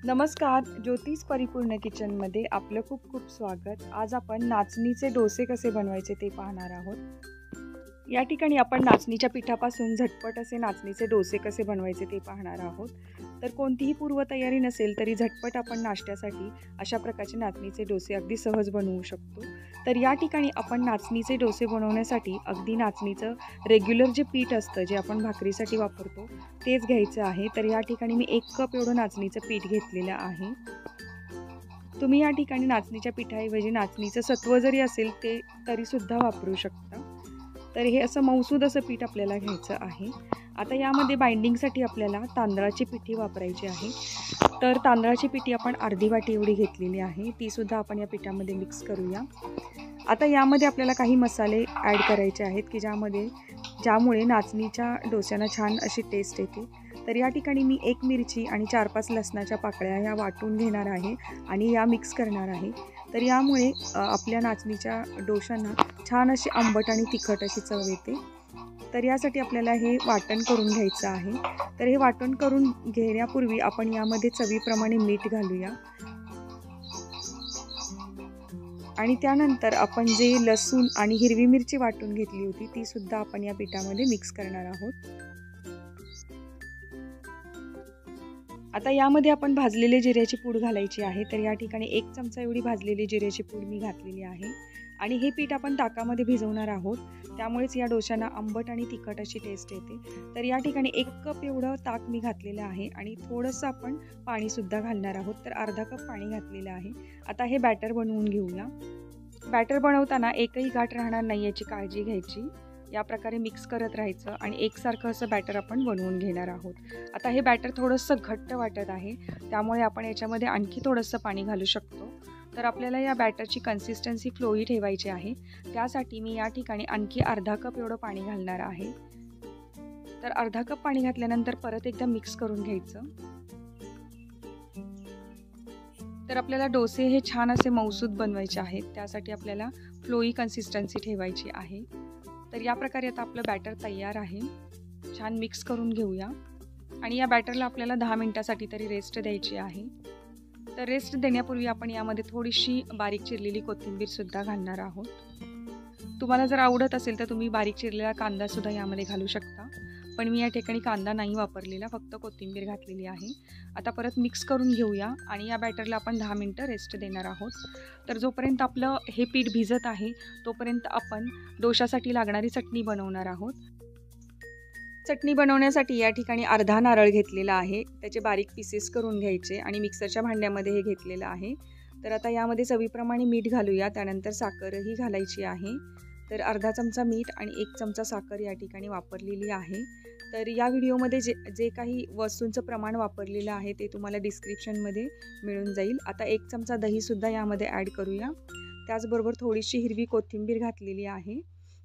नमस्कार, ज्योतिष परिपूर्ण किचनमध्ये आपलं खूप खूप स्वागत। आज आपण नाचणीचे डोसे कसे बनवायचे ते पाहणार आहोत। या ठिकाणी आपण नाचणीच्या पिठापासून झटपट असे नाचणीचे डोसे कसे बनवायचे ते पाहणार आहोत। तर कोणतीही पूर्वतयारी नसेल तरी झटपट आपण नाश्त्यासाठी अशा प्रकारचे नाचणीचे डोसे अगदी सहज बनवू शकतो। तर या ठिकाणी आपण नाचणीचे डोसे बनवण्यासाठी अगदी नाचणीचं रेग्युलर जे पीठ असतं जे आपण भाकरीसाठी वापरतो तेच घ्यायचं आहे। तर या ठिकाणी मी 1 कप एवढं नाचणीचं पीठ घेतलेलं आहे। तुम्ही या ठिकाणी नाचणीच्या पिठाऐवजी नाचणीचं सत्व जरी असेल ते तरी सुद्धा वापरू शकता। तर हे असं मऊसूद असं पीठ आपल्याला घ्यायचं आहे। आता यामध्ये बाइंडिंगसाठी आपल्याला तांदळाची पिठी वापरायची आहे। तर तांदळाची पिठी आपण अर्धी वाटी एवढी घेतलेली आहे, ती सुद्धा आपण या पिठामध्ये मिक्स करूया। आता यामध्ये आपल्याला काही मसाले ॲड करायचे आहेत की ज्यामुळे नाचणीच्या डोस्यांना छान अशी टेस्ट येते। तर या ठिकाणी मी 1 मिरची आणि 4-5 लसणाच्या पाकळ्या ह्या वाटून घेणार आहे आणि या मिक्स करणार आहे। तर यामुळे आपल्या नाचणीच्या डोशांना छान अशी आंबट आणि तिखट अशी चव येते। तर यासाठी आपल्याला हे वाटण करून घ्यायचं आहे। तर हे वाटण करून घेण्यापूर्वी आपण यामध्ये चवीप्रमाणे मीठ घालूया आणि त्यानंतर आपण जे लसूण आणि हिरवी मिरची वाटून घेतली होती ती सुद्धा आपण या पिठामध्ये मिक्स करणार आहोत। आता यामध्ये आपण भाजलेले जिऱ्याची पूड घालायची आहे। तर या ठिकाणी 1 चमचा एवढी भाजलेली जिऱ्याची पूड मी घातलेली आहे आणि हे पीठ आपण ताकामध्ये भिजवणार आहोत, त्यामुळेच या डोशांना आंबट आणि तिखट अशी टेस्ट येते। तर या ठिकाणी 1 कप एवढं ताक मी घातलेलं आहे आणि थोडंसं आपण पाणी सुद्धा घालणार आहोत। तर अर्धा कप पाणी घातलेलं आहे। आता हे बॅटर बनवून घेऊया। बॅटर बनवताना एकही गाठ राहणार नाही याची काळजी घ्यायची। या प्रकारे मिक्स करत राहायचं आणि एकसारखं असं बॅटर आपण बनवून घेणार आहोत। आता हे बॅटर थोडंसं घट्ट वाटत आहे, त्यामुळे आपण याच्यामध्ये आणखी थोडंसं पाणी घालू शकतो। तर आपल्याला या बॅटरची कन्सिस्टन्सी फ्लोई ठेवायची आहे, त्यासाठी मी या ठिकाणी आणखी अर्धा कप एवढं पाणी घालणार आहे। तर अर्धा कप पाणी घातल्यानंतर परत एकदा मिक्स करून घ्यायचं। तर आपल्याला डोसे हे छान असे मऊसूद बनवायचे आहेत, त्यासाठी आपल्याला फ्लोई कन्सिस्टन्सी ठेवायची आहे। तर या प्रकारे आता आपलं बॅटर तयार आहे। छान मिक्स करून घेऊया आणि या बॅटरला आपल्याला 10 मिनिटासाठी तरी रेस्ट द्यायची आहे। तर रेस्ट देण्यापूर्वी आपण यामध्ये थोडीशी बारीक चिरलेली कोथिंबीर सुद्धा घालणार आहोत। तुम्हाला जर आवडत असेल तर तुम्ही बारीक चिरलेला कांदा सुद्धा यामध्ये घालू शकता, पण मी या ठिकाणी कांदा नाही वापरलेला, फक्त कोथिंबीर घातलेली आहे। आता परत मिक्स करून घेऊया आणि या बॅटरला आपण 10 मिनिटं रेस्ट देणार आहोत। तर जोपर्यंत आपलं हे पीठ भिजत आहे तोपर्यंत आपण डोशासाठी लागणारी चटणी बनवणार आहोत। चटणी बनवण्यासाठी या ठिकाणी अर्धा नारळ घेतलेला आहे, त्याचे बारीक पीसेस करून घ्यायचे आणि मिक्सरच्या भांड्यामध्ये हे घेतलेलं आहे। तर आता यामध्ये चवीप्रमाणे मीठ घालूया, त्यानंतर साखरही घालायची आहे। तर अर्धा चमचा मीठ आणि 1 चमचा साखर या ठिकाणी वापरलेली आहे। तर या व्हिडिओमध्ये जे काही वस्तूंचं प्रमाण वापरलेलं आहे ते तुम्हाला डिस्क्रिप्शनमध्ये मिळून जाईल। आता 1 चमचा दहीसुद्धा यामध्ये ॲड करूया, त्याचबरोबर थोडीशी हिरवी कोथिंबीर घातलेली आहे।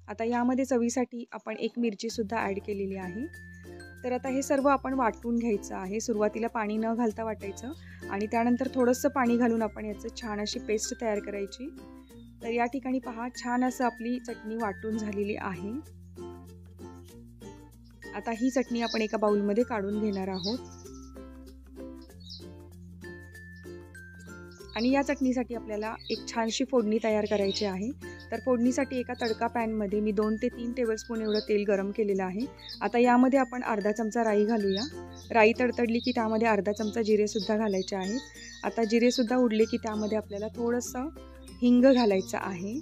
आता यामध्ये चवीसाठी आपण 1 मिरचीसुद्धा ॲड केलेली आहे। तर आता हे सर्व आपण वाटून घ्यायचं आहे। सुरुवातीला पाणी न घालता वाटायचं आणि त्यानंतर थोडंसं पाणी घालून आपण याचं छान अशी पेस्ट तयार करायची। तर या ठिकाणी पहा, छान असं आपली चटणी वाटून झालेली आहे। आता ही चटणी आपण एका बाउलमध्ये काढून घेणार आहोत आणि या चटणीसाठी आपल्याला एक छानशी फोडणी तयार करायची आहे। तर फोडणीसाठी एका तडका पॅनमध्ये मी 2 ते 3 टेबलस्पून एवढं तेल गरम केलेलं आहे। आता यामध्ये आपण अर्धा चमचा राई घालूया। राई तडतडली की त्यामध्ये अर्धा चमचा जिरेसुद्धा घालायचे आहेत। आता जिरेसुद्धा उडले की त्यामध्ये आपल्याला थोडंसं हिंग घालायचं आहे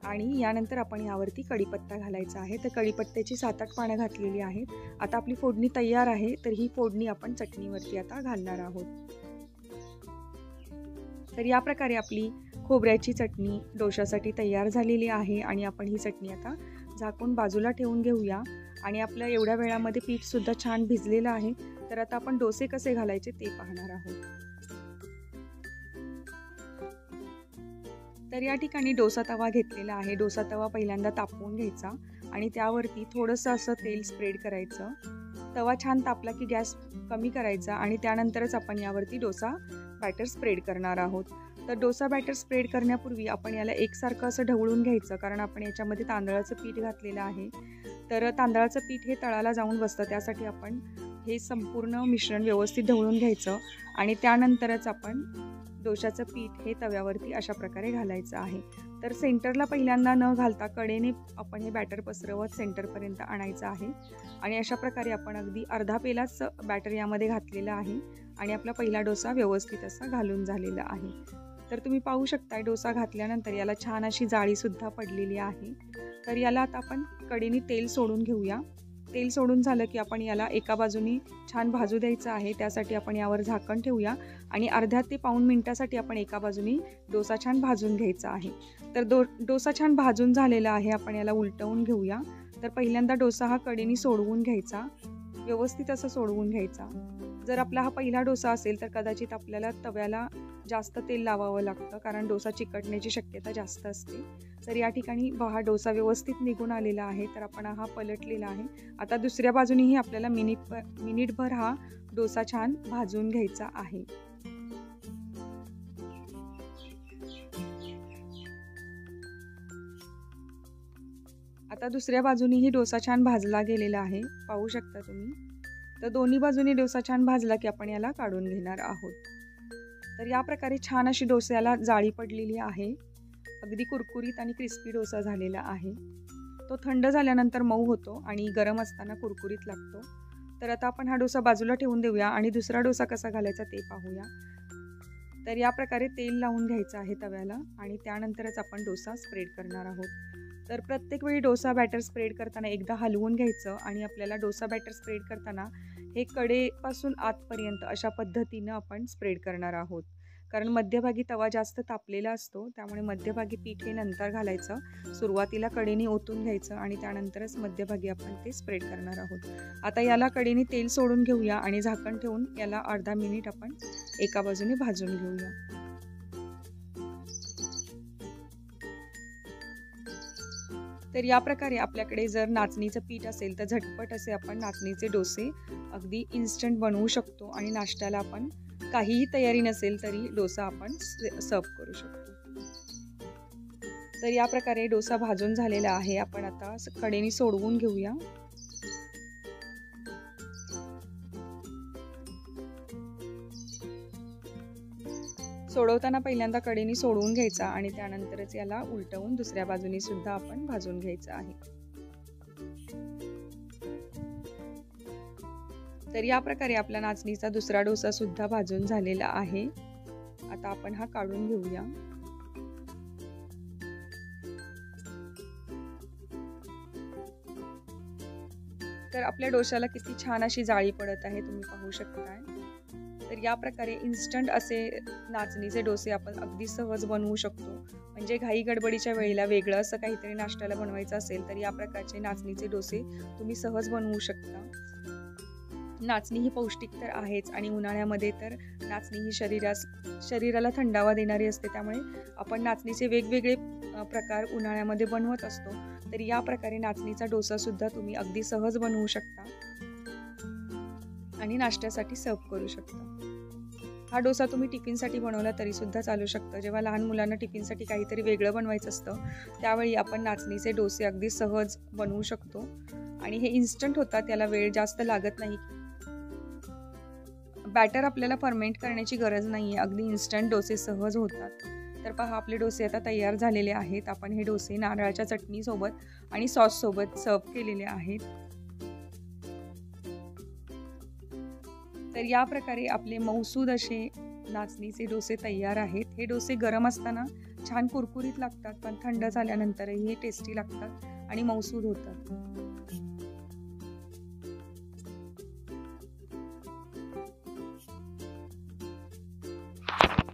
आणि यानंतर आपण यावरती कढीपत्ता घालायचा आहे। तर कढीपत्त्याची 7-8 पानं घातलेली आहेत। आता आपली फोडणी तयार आहे, तर ही फोडणी आपण चटणीवरती आता घालणार आहोत। तर या प्रकारे आपली खोबऱ्याची चटणी डोशासाठी तयार झालेली आहे आणि आपण ही चटणी आता झाकून बाजूला ठेवून घेऊया आणि आपलं एवढ्या वेळामध्ये पीठसुद्धा छान भिजलेलं आहे। तर आता आपण डोसे कसे घालायचे ते पाहणार आहोत। तर या ठिकाणी डोसा तवा घेतलेला आहे। डोसा तवा पहिल्यांदा तापवून घ्यायचा आणि त्यावरती थोडंसं असं तेल स्प्रेड करायचं। तवा छान तापला की गॅस कमी करायचा आणि त्यानंतरच आपण यावरती डोसा बॅटर स्प्रेड करणार आहोत। तर डोसा बॅटर स्प्रेड करण्यापूर्वी आपण याला एकसारखं असं ढवळून घ्यायचं, कारण आपण याच्यामध्ये तांदळाचं पीठ घातलेलं आहे। तर तांदळाचं पीठ हे तळाला जाऊन बसतं, त्यासाठी आपण हे संपूर्ण मिश्रण व्यवस्थित ढवळून घ्यायचं आणि त्यानंतरच आपण डोशाचं पीठ हे तव्यावरती अशा प्रकारे घालायचं आहे. तर सेंटरला पहिल्यांदा न घालता कडेने आपण हे बॅटर पसरवत सेंटरपर्यंत आणायचं आहे आणि अशा प्रकारे आपण अगदी अर्धा पेलाच बॅटर यामध्ये घातलेलं आहे आणि आपला पहिला डोसा व्यवस्थित असा घालून झालेला आहे. तर तुम्ही पाहू शकता डोसा घातल्यानंतर याला छान अशी जाळीसुद्धा पडलेली आहे. तर याला आता आपण कडेने तेल सोडून घेऊया. तेल सोडून झालं की आपण याला एका बाजूनी छान भाजू द्यायचं आहे. त्यासाठी आपण यावर झाकण ठेवूया आणि अर्ध्या ते पाऊण मिनिटासाठी आपण एका बाजूनी डोसा छान भाजून घ्यायचा आहे. तर डोसा छान भाजून झालेला आहे. आपण याला उलटवून घेऊया. तर पहिल्यांदा डोसा हा कडेने सोडवून घ्यायचा, व्यवस्थित असं सोडवून घ्यायचा. जर आपला हा पहिला डोसा असेल तर कदाचित आपल्याला तव्याला जास्त तेल लावावं लागतं, कारण डोसा चिकटण्याची शक्यता जास्त असते. तर या ठिकाणी हा डोसा व्यवस्थित निघून आलेला आहे. तर आपण हा पलटलेला आहे. आता दुसऱ्या बाजूनेही आपल्याला मिनिटभर हा डोसा छान भाजून घ्यायचा आहे. आता दुसऱ्या बाजूनेही डोसा छान भाजला गेलेला आहे, पाहू शकता तुम्ही. तर दोन्ही बाजूनी डोसा छान भाजला की आपण याला काढून घेणार आहोत. तर या प्रकारे छान अशी डोस्याला जाळी पडलेली आहे. अगदी कुरकुरीत आणि क्रिस्पी डोसा झालेला आहे. तो थंड झाल्यानंतर मऊ होतो आणि गरम असताना कुरकुरीत लागतो. तर आता आपण हा डोसा बाजूला ठेवून देऊया आणि दुसरा डोसा कसा घालायचा ते पाहूया. तर या प्रकारे तेल लावून घ्यायचं आहे तव्याला आणि त्यानंतरच आपण डोसा स्प्रेड करणार आहोत. तर प्रत्येक वेळी डोसा बॅटर स्प्रेड करताना एकदा हलवून घ्यायचं आणि आपल्याला डोसा बॅटर स्प्रेड करताना हे कडेपासून आतपर्यंत अशा पद्धतीनं आपण स्प्रेड करणार आहोत. कारण मध्यभागी तवा जास्त तापलेला असतो, त्यामुळे मध्यभागी पीठ हे नंतर घालायचं. सुरुवातीला कडेने ओतून घ्यायचं आणि त्यानंतरच मध्यभागी आपण ते स्प्रेड करणार आहोत. आता याला कडेने तेल सोडून घेऊया आणि झाकण ठेवून याला अर्धा मिनिट आपण एका बाजूने भाजून घेऊया. तर या प्रकारे आपल्याकडे जर नाचणीचं पीठ असेल तर झटपट असे आपण नाचणीचे डोसे अगदी इन्स्टंट बनवू शकतो आणि नाश्त्याला आपण काहीही तयारी नसेल तरी डोसा आपण सर्व करू शकतो. तर या प्रकारे डोसा भाजून झालेला आहे. आपण आता कडेने सोडवून घेऊया. सोडवताना पहिल्यांदा कडेने सोडवून घ्यायचा आणि त्यानंतरच याला उलटवून दुसऱ्या बाजूने सुद्धा आपण भाजून घ्यायचं आहे. तर या प्रकारे आपला नाचणीचा दुसरा डोसा सुद्धा भाजून झालेला आहे. आता आपण हा काढून घेऊया. तर आपल्या डोशाला किती छान अशी जाळी पडत आहे, तुम्ही पाहू शकताय. तर या प्रकारे इन्स्टंट असे नाचणीचे डोसे आपण अगदी सहज बनवू शकतो. म्हणजे घाई गडबडीच्या वेळेला वेगळं असं काहीतरी नाश्त्याला बनवायचं असेल तर या प्रकारचे नाचणीचे डोसे तुम्ही सहज बनवू शकता. नाचणी ही पौष्टिक तर आहेच आणि उन्हाळ्यामध्ये तर नाचणी ही शरीराला थंडावा देणारी असते. त्यामुळे आपण नाचणीचे वेगवेगळे प्रकार उन्हाळ्यामध्ये बनवत असतो. तर या प्रकारे नाचणीचा डोसा सुद्धा तुम्ही अगदी सहज बनवू शकता आणि नाश्त्यासाठी सर्व करू शकता. हा डोसा तुम्ही टिफिनसाठी बनवला तरी सुद्धा चालू शकतं. जेव्हा लहान मुलांना टिफिनसाठी काहीतरी वेगळं बनवायचं असतं त्यावेळी आपण नाचणीचे डोसे अगदी सहज बनवू शकतो आणि हे इन्स्टंट होतात, त्याला वेळ जास्त लागत नाही. बॅटर आपल्याला फर्मेंट करण्याची गरज नाही आहे, अगदी इन्स्टंट डोसे सहज होतात. तर पहा आपले डोसे आता तयार झालेले आहेत. आपण हे डोसे नारळाच्या चटणीसोबत आणि सॉससोबत सर्व केलेले आहेत. तर या प्रकारे आपले मऊसूद असे नाचणीचे डोसे तयार आहेत. हे डोसे गरम असताना छान कुरकुरीत लागतात, पण थंड झाल्यानंतरही हे टेस्टी लागतात आणि मऊसूद होतात.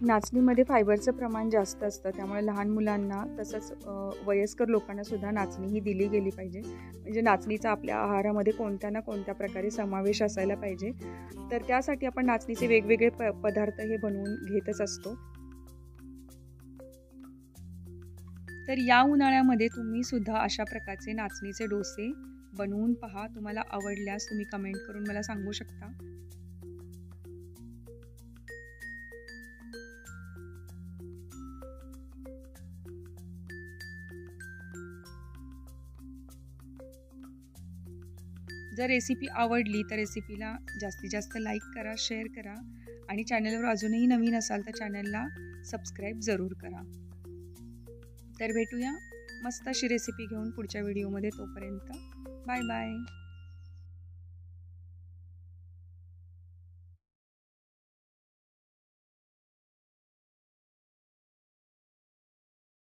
नाचणीमध्ये फायबरचं प्रमाण जास्त असतं, त्यामुळे लहान मुलांना तसंच वयस्कर लोकांना सुद्धा नाचणी ही दिली गेली पाहिजे. म्हणजे नाचणीचा आपल्या आहारामध्ये कोणत्या ना कोणत्या प्रकारे समावेश असायला पाहिजे. तर त्यासाठी आपण नाचणीचे वेगवेगळे पदार्थ हे बनवून घेतच असतो. तर या उन्हाळ्यामध्ये तुम्ही सुद्धा अशा प्रकारचे नाचणीचे डोसे बनवून पहा. तुम्हाला आवडल्यास तुम्ही कमेंट करून मला सांगू शकता. जर रेसिपी आवडली तर रेसिपीला जास्तीत जास्त लाईक करा, शेअर करा आणि चॅनलवर अजूनही नवीन असाल तर चॅनलला सबस्क्राईब जरूर करा. तर भेटूया मस्त अशी रेसिपी घेऊन पुढच्या व्हिडिओमध्ये. तोपर्यंत बाय बाय.